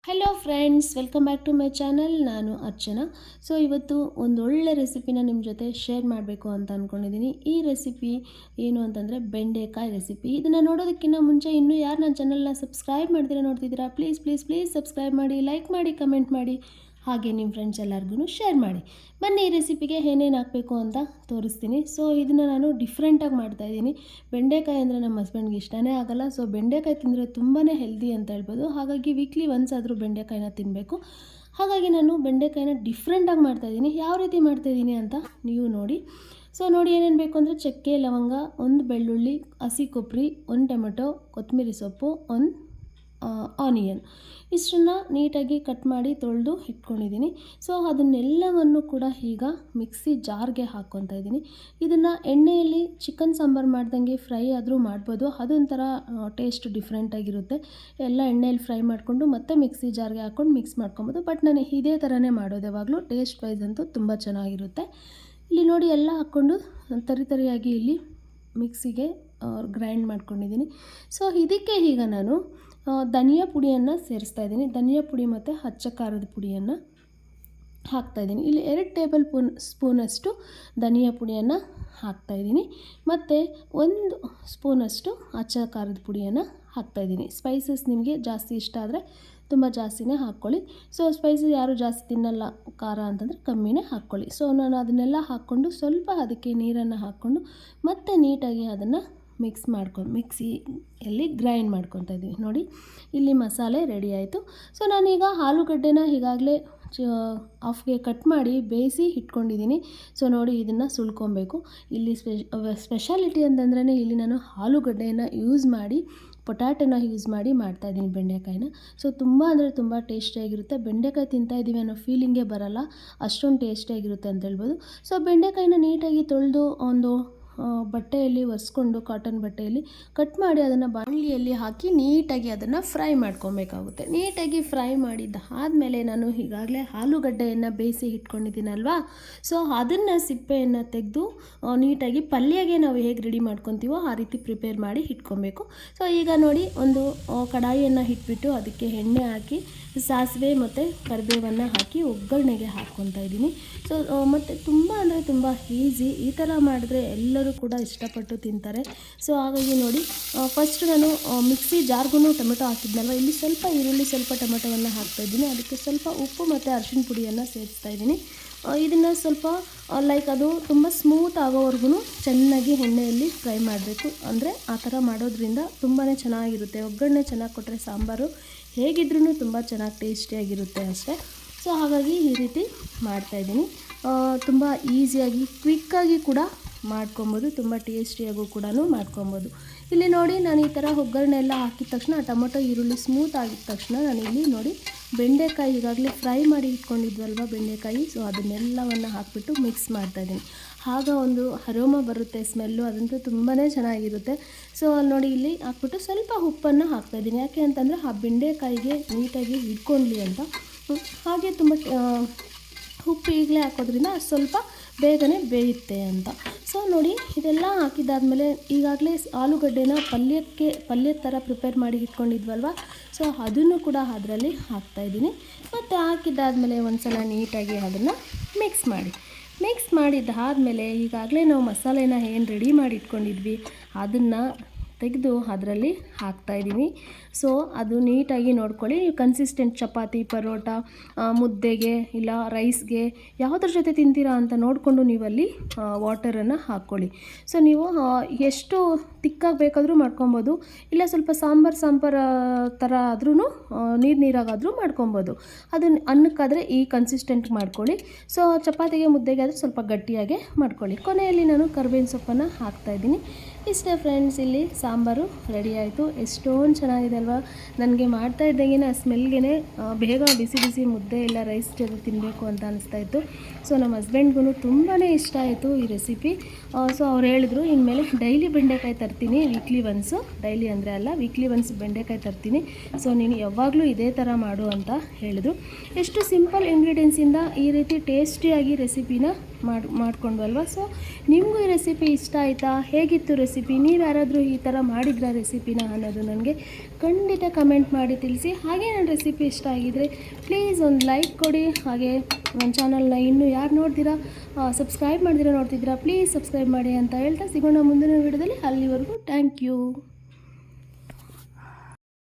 Hello friends, welcome back to my channel. ನಾನು Archana. So ಇವತ್ತು ಒಂದು ಒಳ್ಳೆ ರೆಸಿಪಿನ ನಿಮ್ಮ ಜೊತೆ ಶೇರ್ ಮಾಡಬೇಕು ಅಂತ ಅಂದ್ಕೊಂಡಿದ್ದೀನಿ. ಈ ರೆಸಿಪಿ ಏನು ಅಂತಂದರೆ ಬೆಂಡೆಕಾಯಿ ರೆಸಿಪಿ. ಇದನ್ನು ನೋಡೋದಕ್ಕಿಂತ ಮುಂಚೆ ಇನ್ನೂ ಯಾರು ನನ್ನ ಚಾನಲ್ನ ಸಬ್ಸ್ಕ್ರೈಬ್ ಮಾಡ್ತೀರಾ ನೋಡ್ತಿದ್ದೀರಾ, ಪ್ಲೀಸ್ ಸಬ್ಸ್ಕ್ರೈಬ್ ಮಾಡಿ, ಲೈಕ್ ಮಾಡಿ, ಕಮೆಂಟ್ ಮಾಡಿ, ಹಾಗೆ ನಿಮ್ಮ ಫ್ರೆಂಡ್ಸ್ ಎಲ್ಲರಿಗೂ ಶೇರ್ ಮಾಡಿ. ಬನ್ನಿ ಈ ರೆಸಿಪಿಗೆ ಏನೇನು ಹಾಕಬೇಕು ಅಂತ ತೋರಿಸ್ತೀನಿ. ಸೊ ಇದನ್ನು ನಾನು ಡಿಫ್ರೆಂಟಾಗಿ ಮಾಡ್ತಾಯಿದ್ದೀನಿ. ಬೆಂಡೆಕಾಯಿ ಅಂದರೆ ನಮ್ಮ ಹಸ್ಬೆಂಡ್ಗೆ ಇಷ್ಟನೇ ಆಗಲ್ಲ. ಸೊ ಬೆಂಡೆಕಾಯಿ ತಿಂದರೆ ತುಂಬಾ ಹೆಲ್ದಿ ಅಂತ ಹೇಳ್ಬೋದು. ಹಾಗಾಗಿ ವೀಕ್ಲಿ ಒನ್ಸ್ ಆದರೂ ಬೆಂಡೆಕಾಯಿನ ತಿನ್ನಬೇಕು. ಹಾಗಾಗಿ ನಾನು ಬೆಂಡೆಕಾಯಿನ ಡಿಫ್ರೆಂಟಾಗಿ ಮಾಡ್ತಾಯಿದ್ದೀನಿ. ಯಾವ ರೀತಿ ಮಾಡ್ತಾಯಿದ್ದೀನಿ ಅಂತ ನೀವು ನೋಡಿ. ಸೊ ನೋಡಿ ಏನೇನು ಬೇಕು ಅಂದರೆ ಚಕ್ಕೆ, ಲವಂಗ, ಒಂದು ಬೆಳ್ಳುಳ್ಳಿ, ಹಸಿ ಕೊಬ್ಬರಿ, ಒಂದು ಟೊಮೆಟೊ, ಕೊತ್ತಂಬರಿ ಸೊಪ್ಪು, ಒಂದು ಆನಿಯನ್, ಇಷ್ಟನ್ನು ನೀಟಾಗಿ ಕಟ್ ಮಾಡಿ ತೊಳೆದು ಇಟ್ಕೊಂಡಿದ್ದೀನಿ. ಸೊ ಅದನ್ನೆಲ್ಲವನ್ನು ಕೂಡ ಈಗ ಮಿಕ್ಸಿ ಜಾರ್ಗೆ ಹಾಕ್ಕೊತಾ ಇದ್ದೀನಿ. ಇದನ್ನು ಎಣ್ಣೆಯಲ್ಲಿ ಚಿಕನ್ ಸಾಂಬಾರು ಮಾಡ್ದಂಗೆ ಫ್ರೈ ಆದರೂ ಮಾಡ್ಬೋದು. ಅದೊಂಥರ ಟೇಸ್ಟ್ ಡಿಫ್ರೆಂಟಾಗಿರುತ್ತೆ. ಎಲ್ಲ ಎಣ್ಣೆಯಲ್ಲಿ ಫ್ರೈ ಮಾಡಿಕೊಂಡು ಮತ್ತೆ ಮಿಕ್ಸಿ ಜಾರ್ಗೆ ಹಾಕ್ಕೊಂಡು ಮಿಕ್ಸ್ ಮಾಡ್ಕೊಬೋದು. ಬಟ್ ನಾನು ಇದೇ ಥರನೇ ಮಾಡೋದು ಯಾವಾಗಲೂ. ಟೇಸ್ಟ್ ವೈಸ್ ಅಂತೂ ತುಂಬ ಚೆನ್ನಾಗಿರುತ್ತೆ. ಇಲ್ಲಿ ನೋಡಿ ಎಲ್ಲ ಹಾಕ್ಕೊಂಡು ತರಿಯಾಗಿ ಇಲ್ಲಿ ಮಿಕ್ಸಿಗೆ ಗ್ರೈಂಡ್ ಮಾಡ್ಕೊಂಡಿದ್ದೀನಿ. ಸೊ ಇದಕ್ಕೆ ಈಗ ನಾನು ಧನಿಯಾ ಪುಡಿಯನ್ನು ಸೇರಿಸ್ತಾ ಇದ್ದೀನಿ. ಧನಿಯಾ ಪುಡಿ ಮತ್ತು ಅಚ್ಚ ಖಾರದ ಪುಡಿಯನ್ನು ಹಾಕ್ತಾಯಿದ್ದೀನಿ. ಇಲ್ಲಿ 2 ಟೇಬಲ್ ಸ್ಪೂನಷ್ಟು ಧನಿಯಾ ಪುಡಿಯನ್ನು ಹಾಕ್ತಾಯಿದ್ದೀನಿ. ಮತ್ತು 1 ಸ್ಪೂನಷ್ಟು ಅಚ್ಚ ಖಾರದ ಪುಡಿಯನ್ನು ಹಾಕ್ತಾಯಿದ್ದೀನಿ. ಸ್ಪೈಸಸ್ ನಿಮಗೆ ಜಾಸ್ತಿ ಇಷ್ಟ ಆದರೆ ತುಂಬ ಜಾಸ್ತಿನೇ ಹಾಕ್ಕೊಳ್ಳಿ. ಸೊ ಸ್ಪೈಸಸ್ ಯಾರು ಜಾಸ್ತಿ ತಿನ್ನಲ್ಲ ಖಾರ ಅಂತಂದರೆ ಕಮ್ಮಿನೇ ಹಾಕ್ಕೊಳ್ಳಿ. ಸೊ ನಾನು ಅದನ್ನೆಲ್ಲ ಹಾಕ್ಕೊಂಡು ಸ್ವಲ್ಪ ಅದಕ್ಕೆ ನೀರನ್ನು ಹಾಕ್ಕೊಂಡು ಮತ್ತೆ ನೀಟಾಗಿ ಅದನ್ನು ಮಿಕ್ಸಿಯಲ್ಲಿ ಗ್ರೈಂಡ್ ಮಾಡ್ಕೊತಾ ಇದ್ದೀವಿ. ನೋಡಿ ಇಲ್ಲಿ ಮಸಾಲೆ ರೆಡಿ ಆಯಿತು. ಸೊ ನಾನೀಗ ಆಲೂಗಡ್ಡೆನ ಈಗಾಗಲೇ ಹಾಫ್ಗೆ ಕಟ್ ಮಾಡಿ ಬೇಯಿಸಿ ಇಟ್ಕೊಂಡಿದ್ದೀನಿ. ಸೊ ನೋಡಿ ಇದನ್ನು ಸುಳ್ಕೊಬೇಕು. ಇಲ್ಲಿ ಸ್ಪೆಷಾಲಿಟಿ ಅಂತಂದ್ರೆ ಇಲ್ಲಿ ನಾನು ಆಲೂಗಡ್ಡೆಯನ್ನು ಯೂಸ್ ಮಾಡಿ, ಪೊಟ್ಯಾಟೊನ ಯೂಸ್ ಮಾಡಿ ಮಾಡ್ತಾಯಿದ್ದೀನಿ ಬೆಂಡೆಕಾಯಿನ. ಸೊ ತುಂಬ ಅಂದರೆ ತುಂಬ ಟೇಸ್ಟಿಯಾಗಿರುತ್ತೆ. ಬೆಂಡೆಕಾಯಿ ತಿಂತಾಯಿದ್ದೀವಿ ಅನ್ನೋ ಫೀಲಿಂಗೇ ಬರಲ್ಲ, ಅಷ್ಟೊಂದು ಟೇಸ್ಟಿಯಾಗಿರುತ್ತೆ ಅಂತ ಹೇಳ್ಬೋದು. ಸೊ ಬೆಂಡೆಕಾಯಿನ ನೀಟಾಗಿ ತೊಳೆದು ಒಂದು ಬಟ್ಟೆಯಲ್ಲಿ ಒರೆಸ್ಕೊಂಡು, ಕಾಟನ್ ಬಟ್ಟೆಯಲ್ಲಿ ಕಟ್ ಮಾಡಿ ಅದನ್ನು ಬಾಣಲಿಯಲ್ಲಿ ಹಾಕಿ ನೀಟಾಗಿ ಅದನ್ನು ಫ್ರೈ ಮಾಡ್ಕೊಬೇಕಾಗುತ್ತೆ. ನೀಟಾಗಿ ಫ್ರೈ ಮಾಡಿದ್ದಾದಮೇಲೆ ನಾನು ಈಗಾಗಲೇ ಆಲೂಗಡ್ಡೆಯನ್ನು ಬೇಯಿಸಿ ಇಟ್ಕೊಂಡಿದ್ದೀನಲ್ವಾ, ಸೊ ಅದನ್ನು ಸಿಪ್ಪೆಯನ್ನು ತೆಗೆದು ನೀಟಾಗಿ ಪಲ್ಯಗೆ ನಾವು ಹೇಗೆ ರೆಡಿ ಮಾಡ್ಕೊತೀವೋ ಆ ರೀತಿ ಪ್ರಿಪೇರ್ ಮಾಡಿ ಇಟ್ಕೊಬೇಕು. ಸೊ ಈಗ ನೋಡಿ ಒಂದು ಕಡಾಯಿಯನ್ನು ಇಟ್ಬಿಟ್ಟು ಅದಕ್ಕೆ ಎಣ್ಣೆ ಹಾಕಿ ಸಾಸಿವೆ ಮತ್ತು ಕರಿಬೇವನ್ನು ಹಾಕಿ ಒಗ್ಗರಣೆಗೆ ಹಾಕ್ಕೊತಾ ಇದ್ದೀನಿ. ಸೊ ಮತ್ತು ತುಂಬ ಅಂದರೆ ತುಂಬ ಈಸಿ. ಈ ಥರ ಮಾಡಿದ್ರೆ ಎಲ್ಲರೂ ಕೂಡ ಇಷ್ಟಪಟ್ಟು ತಿಂತಾರೆ. ಸೊ ಹಾಗಾಗಿ ನೋಡಿ ಫಸ್ಟ್ ನಾನು ಮಿಕ್ಸಿ ಜಾರ್ಗೂ ಟೊಮೆಟೊ ಹಾಕಿದ್ನಲ್ವ, ಇಲ್ಲಿ ಸ್ವಲ್ಪ ಈರುಳ್ಳಿ, ಸ್ವಲ್ಪ ಟೊಮೆಟೊವನ್ನು ಹಾಕ್ತಾಯಿದ್ದೀನಿ. ಅದಕ್ಕೆ ಸ್ವಲ್ಪ ಉಪ್ಪು ಮತ್ತು ಅರಿಶಿಣ ಪುಡಿಯನ್ನು ಸೇರಿಸ್ತಾ ಇದ್ದೀನಿ. ಇದನ್ನು ಸ್ವಲ್ಪ ಅದು ತುಂಬ ಸ್ಮೂತ್ ಆಗೋವರೆಗೂ ಚೆನ್ನಾಗಿ ಎಣ್ಣೆಯಲ್ಲಿ ಫ್ರೈ ಮಾಡಬೇಕು. ಅಂದರೆ ಆ ಥರ ಮಾಡೋದ್ರಿಂದ ತುಂಬಾ ಚೆನ್ನಾಗಿರುತ್ತೆ. ಒಗ್ಗರಣೆ ಚೆನ್ನಾಗಿ ಕೊಟ್ಟರೆ ಸಾಂಬಾರು ಹೇಗಿದ್ರೂ ತುಂಬ ಚೆನ್ನಾಗಿ ಟೇಸ್ಟಿಯಾಗಿರುತ್ತೆ ಅಷ್ಟೇ. ಸೊ ಹಾಗಾಗಿ ಈ ರೀತಿ ಮಾಡ್ತಾಯಿದ್ದೀನಿ. ತುಂಬ ಈಸಿಯಾಗಿ ಕ್ವಿಕ್ಕಾಗಿ ಕೂಡ ಮಾಡ್ಕೊಬೋದು, ತುಂಬ ಟೇಸ್ಟಿಯಾಗೂ ಕೂಡ ಮಾಡ್ಕೊಬೋದು. ಇಲ್ಲಿ ನೋಡಿ ನಾನು ಈ ಥರ ಒಗ್ಗರಣೆ ಎಲ್ಲ ಹಾಕಿದ ತಕ್ಷಣ ಟೊಮೊಟೊ ಈರುಳ್ಳಿ ಸ್ಮೂತ್ ಆಗಿದ ತಕ್ಷಣ ನಾನಿಲ್ಲಿ ನೋಡಿ ಬೆಂಡೆಕಾಯಿ ಈಗಾಗಲೇ ಫ್ರೈ ಮಾಡಿ ಇಟ್ಕೊಂಡಿದ್ವಲ್ವ ಬೆಂಡೆಕಾಯಿ, ಸೊ ಅದನ್ನೆಲ್ಲವನ್ನು ಹಾಕಿಬಿಟ್ಟು ಮಿಕ್ಸ್ ಮಾಡ್ತಾಯಿದ್ದೀನಿ. ಆಗ ಒಂದು ಅರೋಮಾ ಬರುತ್ತೆ, ಸ್ಮೆಲ್ಲು, ಅದಂತೂ ತುಂಬಾ ಚೆನ್ನಾಗಿರುತ್ತೆ. ಸೊ ನೋಡಿ ಇಲ್ಲಿ ಹಾಕ್ಬಿಟ್ಟು ಸ್ವಲ್ಪ ಉಪ್ಪನ್ನು ಹಾಕ್ತಾಯಿದ್ದೀನಿ. ಯಾಕೆ ಅಂತಂದರೆ ಆ ಬೆಂಡೆಕಾಯಿಗೆ ನೀಟಾಗಿ ಇಟ್ಕೊಳ್ಳಿ ಅಂತ. ಹಾಗೆ ತುಂಬ ಉಪ್ಪು ಈಗಲೇ ಹಾಕೋದ್ರಿಂದ ಸ್ವಲ್ಪ ಬೇಗನೆ ಬೇಯುತ್ತೆ ಅಂತ. ಸೊ ನೋಡಿ ಇದೆಲ್ಲ ಹಾಕಿದ್ದಾದಮೇಲೆ ಈಗಾಗಲೇ ಆಲೂಗಡ್ಡೆನ ಪಲ್ಯದ ಥರ ಪ್ರಿಪೇರ್ ಮಾಡಿ ಇಟ್ಕೊಂಡಿದ್ವಲ್ವ, ಸೊ ಅದನ್ನು ಕೂಡ ಅದರಲ್ಲಿ ಹಾಕ್ತಾಯಿದ್ದೀನಿ. ಮತ್ತು ಹಾಕಿದ್ದಾದಮೇಲೆ ಒಂದು ಸಲ ನೀಟಾಗಿ ಅದನ್ನು ಮಿಕ್ಸ್ ಮಾಡಿದ್ದಾದಮೇಲೆ ಈಗಾಗಲೇ ನಾವು ಮಸಾಲೆನ ಏನು ರೆಡಿ ಮಾಡಿ ಇಟ್ಕೊಂಡಿದ್ವಿ ಅದನ್ನು ತೆಗೆದು ಅದರಲ್ಲಿ ಹಾಕ್ತಾಯಿದ್ದೀನಿ. ಸೊ ಅದು ನೀಟಾಗಿ ನೋಡ್ಕೊಳ್ಳಿ. ನೀವು ಕನ್ಸಿಸ್ಟೆಂಟ್ ಚಪಾತಿ, ಪರೋಟ, ಮುದ್ದೆಗೆ ಇಲ್ಲ ರೈಸ್ಗೆ ಯಾವುದ್ರ ಜೊತೆ ತಿಂತೀರಾ ಅಂತ ನೋಡಿಕೊಂಡು ನೀವಲ್ಲಿ ವಾಟರನ್ನು ಹಾಕ್ಕೊಳ್ಳಿ. ಸೊ ನೀವು ಎಷ್ಟು ತಿಕ್ಕಾಗಿ ಬೇಕಾದರೂ ಮಾಡ್ಕೊಬೋದು, ಇಲ್ಲ ಸ್ವಲ್ಪ ಸಾಂಬಾರು ಥರ ಆದ್ರೂ ನೀರಾಗಾದರೂ ಮಾಡ್ಕೊಬೋದು. ಅದನ್ನು ಅನ್ನಕ್ಕಾದರೆ ಈ ಕನ್ಸಿಸ್ಟೆಂಟ್ ಮಾಡ್ಕೊಳ್ಳಿ. ಸೊ ಚಪಾತಿಗೆ, ಮುದ್ದೆಗೆ ಆದರೆ ಸ್ವಲ್ಪ ಗಟ್ಟಿಯಾಗೆ ಮಾಡ್ಕೊಳ್ಳಿ. ಕೊನೆಯಲ್ಲಿ ನಾನು ಕರಿಬೇವಿನ ಸೊಪ್ಪನ್ನು ಹಾಕ್ತಾಯಿದ್ದೀನಿ. ಇಷ್ಟೇ ಫ್ರೆಂಡ್ಸ್, ಇಲ್ಲಿ ಸಾಂಬಾರು ರೆಡಿ ಆಯಿತು. ಎಷ್ಟೊಂದು ಚೆನ್ನಾಗಿದೆ ಅಲ್ವಾ. ನನಗೆ ಮಾಡ್ತಾ ಇದ್ದಾಗೆ ಆ ಸ್ಮೆಲ್ಗೆ ಬೇಗ ಬಿಸಿ ಮುದ್ದೆ ಇಲ್ಲ ರೈಸ್ ಜೊತೆ ತಿನ್ನಬೇಕು ಅಂತ ಅನಿಸ್ತಾಯಿತ್ತು. ಸೊ ನಮ್ಮ ಹಸ್ಬೆಂಡ್ಗೂ ತುಂಬಾ ಇಷ್ಟ ಆಯಿತು ಈ ರೆಸಿಪಿ. ಸೊ ಅವ್ರು ಹೇಳಿದ್ರು ಇನ್ಮೇಲೆ ಡೈಲಿ ಬೆಂಡೆಕಾಯಿ ತರ್ತೀನಿ ವೀಕ್ಲಿ ಒನ್ಸು, ಡೈಲಿ ಅಂದರೆ ಅಲ್ಲ, ವೀಕ್ಲಿ ಒನ್ಸ್ ಬೆಂಡೆಕಾಯಿ ತರ್ತೀನಿ. ಸೊ ನೀನು ಯಾವಾಗಲೂ ಇದೇ ಥರ ಮಾಡು ಅಂತ ಹೇಳಿದ್ರು. ಎಷ್ಟು ಸಿಂಪಲ್ ಇಂಗ್ರೀಡಿಯೆಂಟ್ಸಿಂದ ಈ ರೀತಿ ಟೇಸ್ಟಿಯಾಗಿ ರೆಸಿಪಿನ ಮಾಡಿಕೊಂಡ್ವಲ್ವ. ಸೊ ನಿಮಗೂ ಈ ರೆಸಿಪಿ ಇಷ್ಟ ಆಯಿತಾ? ಹೇಗಿತ್ತು ರೆಸಿಪಿ? ನೀವು ಯಾರಾದರೂ ಈ ಥರ ಮಾಡಿದ್ರಾ ರೆಸಿಪಿನ ಅನ್ನೋದು ನನಗೆ ಖಂಡಿತ ಕಮೆಂಟ್ ಮಾಡಿ ತಿಳಿಸಿ. ಹಾಗೆ ನನ್ನ ರೆಸಿಪಿ ಇಷ್ಟ ಆಗಿದ್ದರೆ ಪ್ಲೀಸ್ ಒಂದು ಲೈಕ್ ಕೊಡಿ. ಹಾಗೆ ನನ್ನ ಚಾನಲ್ನ ಇನ್ನೂ ಯಾರು ನೋಡ್ತೀರಾ, ಸಬ್ಸ್ಕ್ರೈಬ್ ಮಾಡ್ದಿರಾ ನೋಡ್ತಿದ್ದೀರಾ, ಪ್ಲೀಸ್ ಸಬ್ಸ್ಕ್ರೈಬ್ ಮಾಡಿ ಅಂತ ಹೇಳ್ತಾ ಸಿಗೋಣ ಮುಂದಿನ ವಿಡಿಯೋದಲ್ಲಿ. ಅಲ್ಲಿವರೆಗೂ ಥ್ಯಾಂಕ್ ಯು.